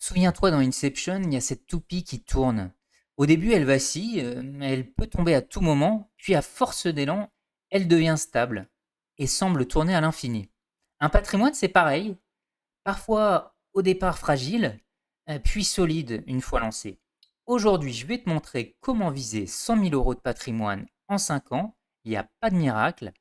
Souviens-toi, dans Inception, il y a cette toupie qui tourne. Au début, elle vacille, elle peut tomber à tout moment, puis à force d'élan, elle devient stable et semble tourner à l'infini. Un patrimoine, c'est pareil, parfois au départ fragile, puis solide une fois lancé. Aujourd'hui, je vais te montrer comment viser 100 000 euros de patrimoine en 5 ans. Il n'y a pas de miracle,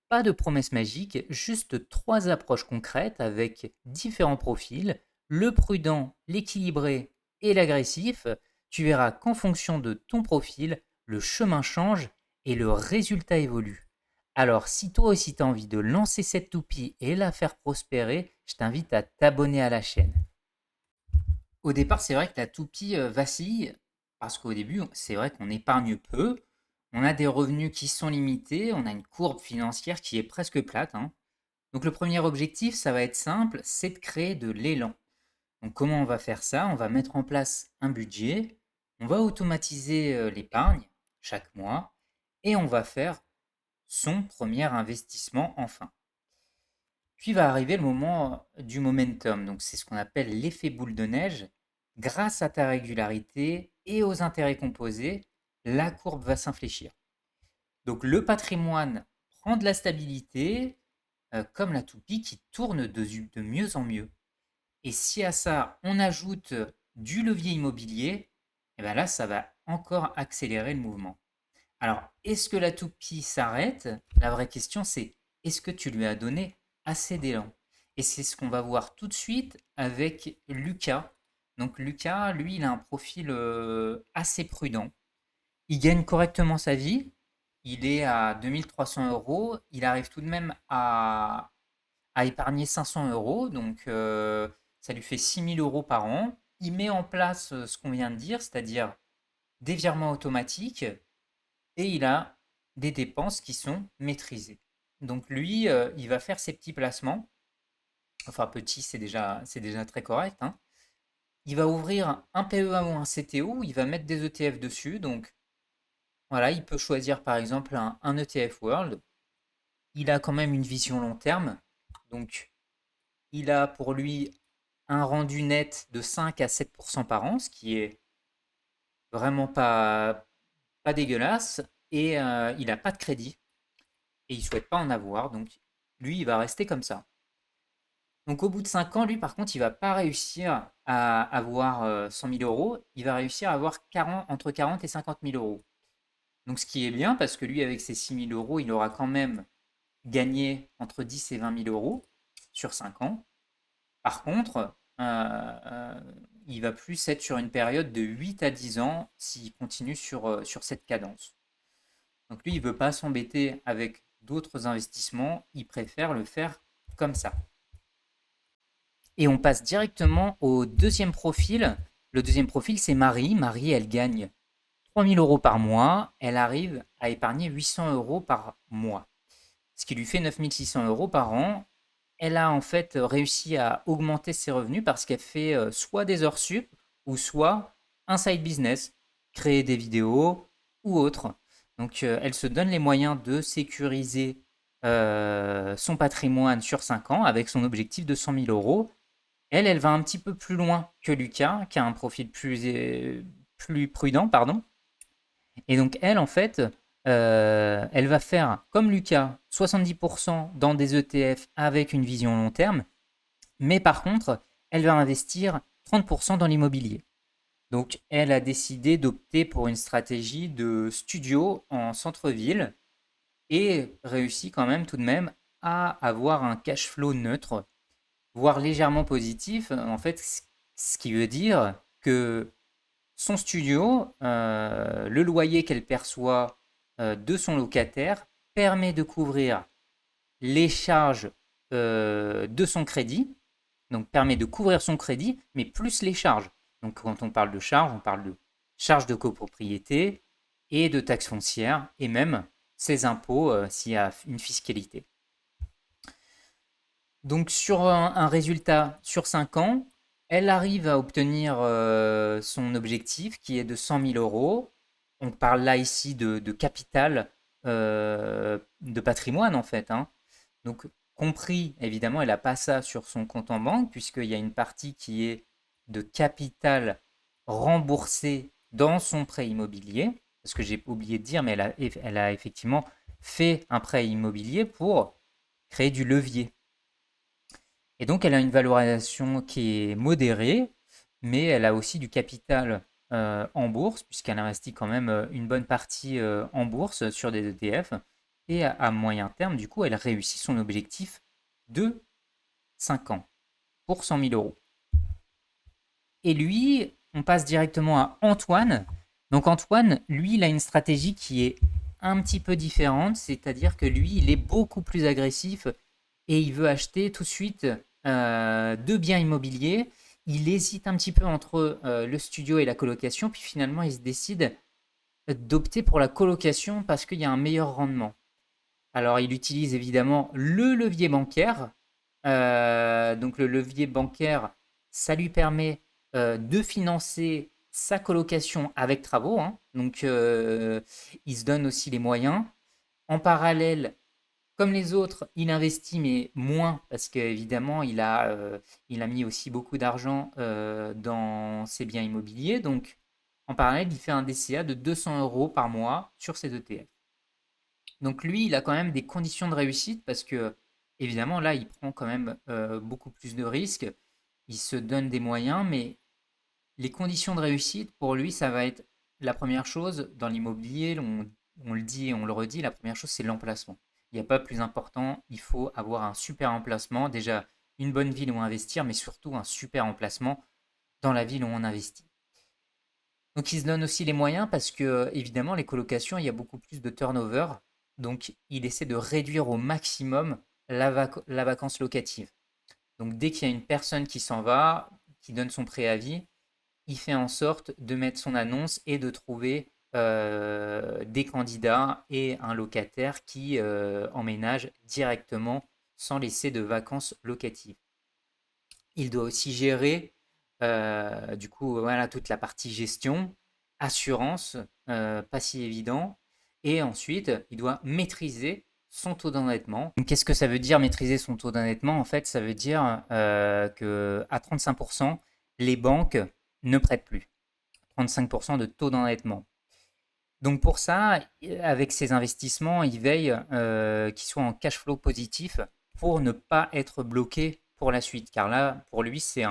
pas de promesse magique, juste trois approches concrètes avec différents profils, le prudent, l'équilibré et l'agressif. Tu verras qu'en fonction de ton profil, le chemin change et le résultat évolue. Alors, si toi aussi tu as envie de lancer cette toupie et la faire prospérer, je t'invite à t'abonner à la chaîne. Au départ, c'est vrai que la toupie vacille, parce qu'au début, c'est vrai qu'on épargne peu, on a des revenus qui sont limités, on a une courbe financière qui est presque plate, hein. Donc le premier objectif, ça va être simple, c'est de créer de l'élan. Donc comment on va faire ça? On va mettre en place un budget, on va automatiser l'épargne chaque mois, et on va faire son premier investissement enfin. Puis va arriver le moment du momentum, donc c'est ce qu'on appelle l'effet boule de neige. Grâce à ta régularité et aux intérêts composés, la courbe va s'infléchir. Donc le patrimoine prend de la stabilité, comme la toupie qui tourne de mieux en mieux. Et si à ça on ajoute du levier immobilier, et bien là ça va encore accélérer le mouvement. Alors, est-ce que la toupie s'arrête? La vraie question, c'est est-ce que tu lui as donné assez d'élan? Et c'est ce qu'on va voir tout de suite avec Lucas. Donc Lucas, lui, il a un profil assez prudent. Il gagne correctement sa vie. Il est à 2300 euros. Il arrive tout de même à épargner 500 euros. Donc ça lui fait 6000 euros par an. Il met en place ce qu'on vient de dire, c'est-à-dire des virements automatiques et il a des dépenses qui sont maîtrisées. Donc lui, il va faire ses petits placements. Enfin, petit, c'est déjà très correct, hein. Il va ouvrir un PEA ou un CTO, il va mettre des ETF dessus. Donc voilà, il peut choisir par exemple un ETF World. Il a quand même une vision long terme. Donc il a pour lui un rendu net de 5 à 7% par an, ce qui est vraiment pas dégueulasse. Et il n'a pas de crédit. Et il souhaite pas en avoir, donc lui, il va rester comme ça. Donc au bout de 5 ans, lui, par contre, il va pas réussir à avoir 100 000 euros, il va réussir à avoir entre 40 et 50 000 euros. Donc ce qui est bien, parce que lui, avec ses 6 000 euros, il aura quand même gagné entre 10 et 20 000 euros sur 5 ans. Par contre, il va plus être sur une période de 8 à 10 ans s'il continue sur cette cadence. Donc lui, il ne veut pas s'embêter avec d'autres investissements, il préfère le faire comme ça. Et on passe directement au deuxième profil. Le deuxième profil, c'est Marie. Marie, elle gagne 3000 euros par mois. Elle arrive à épargner 800 euros par mois, ce qui lui fait 9600 euros par an. Elle a en fait réussi à augmenter ses revenus parce qu'elle fait soit des heures sup ou soit un side business, créer des vidéos ou autre. Donc elle se donne les moyens de sécuriser son patrimoine sur 5 ans avec son objectif de 100 000 euros. Elle va un petit peu plus loin que Lucas, qui a un profil plus prudent, pardon. Et donc elle, en fait, elle va faire comme Lucas, 70% dans des ETF avec une vision long terme, mais par contre, elle va investir 30% dans l'immobilier. Donc elle a décidé d'opter pour une stratégie de studio en centre-ville et réussit quand même tout de même à avoir un cash flow neutre, voire légèrement positif, en fait, ce qui veut dire que son studio, le loyer qu'elle perçoit de son locataire permet de couvrir les charges de son crédit, donc permet de couvrir son crédit, mais plus les charges. Donc quand on parle de charges, on parle de charges de copropriété et de taxes foncières, et même ses impôts s'il y a une fiscalité. Donc sur un résultat sur 5 ans, elle arrive à obtenir son objectif qui est de 100 000 euros. On parle là ici de capital de patrimoine en fait, hein. Donc compris, évidemment, elle n'a pas ça sur son compte en banque puisqu'il y a une partie qui est de capital remboursé dans son prêt immobilier, parce que j'ai oublié de dire, mais elle a effectivement fait un prêt immobilier pour créer du levier. Et donc, elle a une valorisation qui est modérée, mais elle a aussi du capital en bourse, puisqu'elle investit quand même une bonne partie en bourse sur des ETF. Et à moyen terme, du coup, elle réussit son objectif de 5 ans pour 100 000 euros. Et lui, on passe directement à Antoine. Donc Antoine, lui, il a une stratégie qui est un petit peu différente, c'est-à-dire que lui, il est beaucoup plus agressif et il veut acheter tout de suite deux biens immobiliers. Il hésite un petit peu entre le studio et la colocation, puis finalement, il se décide d'opter pour la colocation parce qu'il y a un meilleur rendement. Alors, il utilise évidemment le levier bancaire. Donc, le levier bancaire, ça lui permet de financer sa colocation avec travaux, hein. Donc, il se donne aussi les moyens. En parallèle, comme les autres, il investit, mais moins, parce qu'évidemment, il a mis aussi beaucoup d'argent dans ses biens immobiliers. Donc, en parallèle, il fait un DCA de 200 euros par mois sur ses ETF. Donc lui, il a quand même des conditions de réussite parce que, évidemment, là, il prend quand même beaucoup plus de risques. Il se donne des moyens, mais les conditions de réussite, pour lui, ça va être la première chose dans l'immobilier, on le dit et on le redit, la première chose, c'est l'emplacement. Il n'y a pas plus important, il faut avoir un super emplacement, déjà une bonne ville où investir, mais surtout un super emplacement dans la ville où on investit. Donc il se donne aussi les moyens parce que, évidemment, les colocations, il y a beaucoup plus de turnover. Donc il essaie de réduire au maximum la vacance locative. Donc dès qu'il y a une personne qui s'en va, qui donne son préavis, il fait en sorte de mettre son annonce et de trouver des candidats et un locataire qui emménage directement sans laisser de vacances locatives. Il doit aussi gérer, du coup, voilà, toute la partie gestion, assurance, pas si évident. Et ensuite, il doit maîtriser son taux d'endettement. Qu'est-ce que ça veut dire maîtriser son taux d'endettement? En fait, ça veut dire qu'à 35%, les banques ne prêtent plus. 35% de taux d'endettement. Donc pour ça, avec ses investissements, il veille qu'ils soient en cash flow positif pour ne pas être bloqué pour la suite. Car là, pour lui, c'est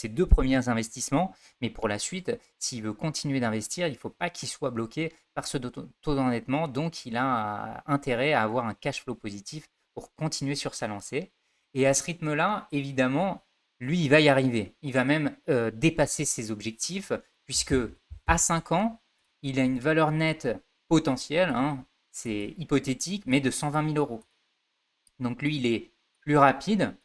deux premiers investissements. Mais pour la suite, s'il veut continuer d'investir, il ne faut pas qu'il soit bloqué par ce taux d'endettement. Donc il a intérêt à avoir un cash flow positif pour continuer sur sa lancée. Et à ce rythme-là, évidemment, lui, il va y arriver. Il va même dépasser ses objectifs puisque à 5 ans, il a une valeur nette potentielle, hein, c'est hypothétique, mais de 120 000 euros. Donc lui, il est plus rapide,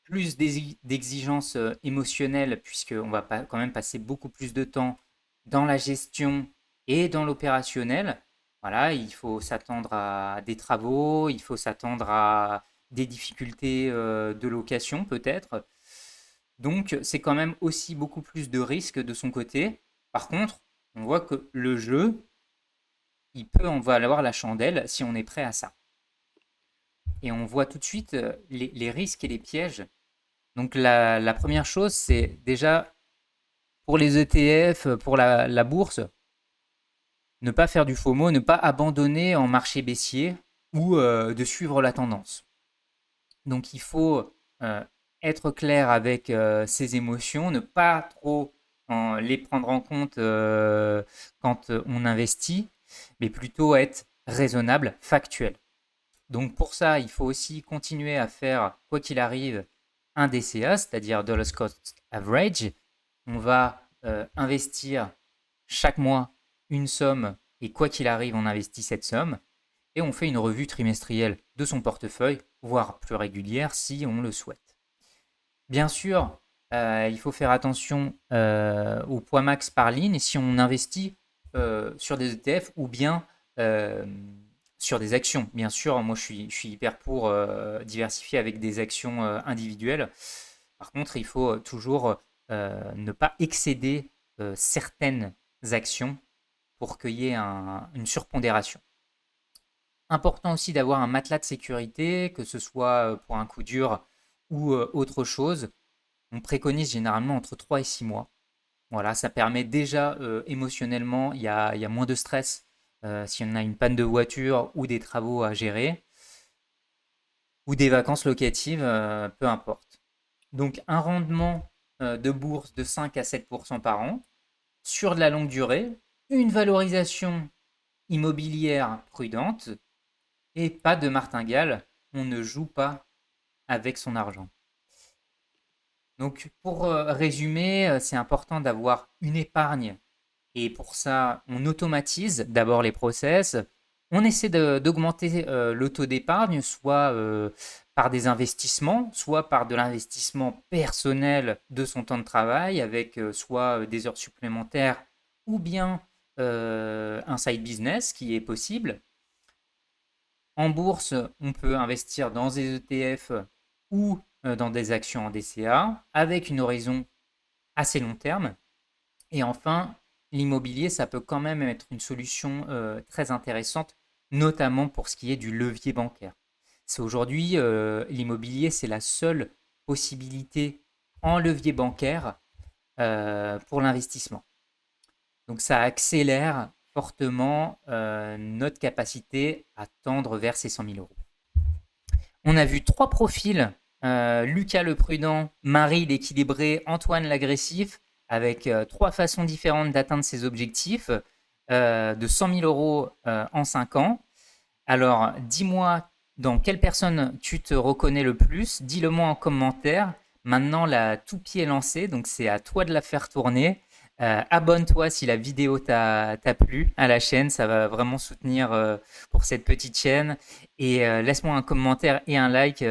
plus d'exigences émotionnelles, puisqu'on va pas, quand même passer beaucoup plus de temps dans la gestion et dans l'opérationnel. Voilà, il faut s'attendre à des travaux, il faut s'attendre à des difficultés de location peut-être. Donc c'est quand même aussi beaucoup plus de risques de son côté. Par contre, on voit que le jeu, il peut en valoir la chandelle si on est prêt à ça. Et on voit tout de suite les risques et les pièges. Donc la première chose, c'est déjà pour les ETF, pour la bourse, ne pas faire du FOMO, ne pas abandonner en marché baissier ou de suivre la tendance. Donc il faut être clair avec ses émotions, ne pas trop les prendre en compte quand on investit, mais plutôt être raisonnable, factuel. Donc pour ça, il faut aussi continuer à faire, quoi qu'il arrive, un DCA, c'est-à-dire Dollar Cost Average. On va investir chaque mois une somme et quoi qu'il arrive, on investit cette somme et on fait une revue trimestrielle de son portefeuille, voire plus régulière si on le souhaite. Bien sûr, il faut faire attention au poids max par ligne si on investit sur des ETF ou bien sur des actions. Bien sûr, moi je suis hyper pour diversifier avec des actions individuelles. Par contre, il faut toujours ne pas excéder certaines actions pour qu'il y ait une surpondération. Important aussi d'avoir un matelas de sécurité, que ce soit pour un coup dur ou autre chose. On préconise généralement entre 3 et 6 mois. Voilà, ça permet déjà émotionnellement, il y a moins de stress si on a une panne de voiture ou des travaux à gérer ou des vacances locatives, peu importe. Donc un rendement de bourse de 5 à 7% par an sur de la longue durée, une valorisation immobilière prudente et pas de martingale. On ne joue pas avec son argent. Donc pour résumer, c'est important d'avoir une épargne et pour ça, on automatise d'abord les process. On essaie d'augmenter le taux d'épargne, soit par des investissements, soit par de l'investissement personnel de son temps de travail, avec soit des heures supplémentaires ou bien un side business qui est possible. En bourse, on peut investir dans des ETF ou dans des actions en DCA avec une horizon assez long terme. Et enfin, l'immobilier, ça peut quand même être une solution très intéressante, notamment pour ce qui est du levier bancaire. C'est aujourd'hui, l'immobilier, c'est la seule possibilité en levier bancaire pour l'investissement. Donc ça accélère fortement notre capacité à tendre vers ces 100 000 euros. On a vu trois profils, Lucas le prudent, Marie l'équilibré, Antoine l'agressif, avec trois façons différentes d'atteindre ses objectifs de 100 000 euros en 5 ans. Alors, dis-moi dans quelle personne tu te reconnais le plus, dis-le-moi en commentaire. Maintenant, la toupie est lancée, donc c'est à toi de la faire tourner. Abonne-toi si la vidéo t'a plu à la chaîne, ça va vraiment soutenir pour cette petite chaîne. Et laisse-moi un commentaire et un like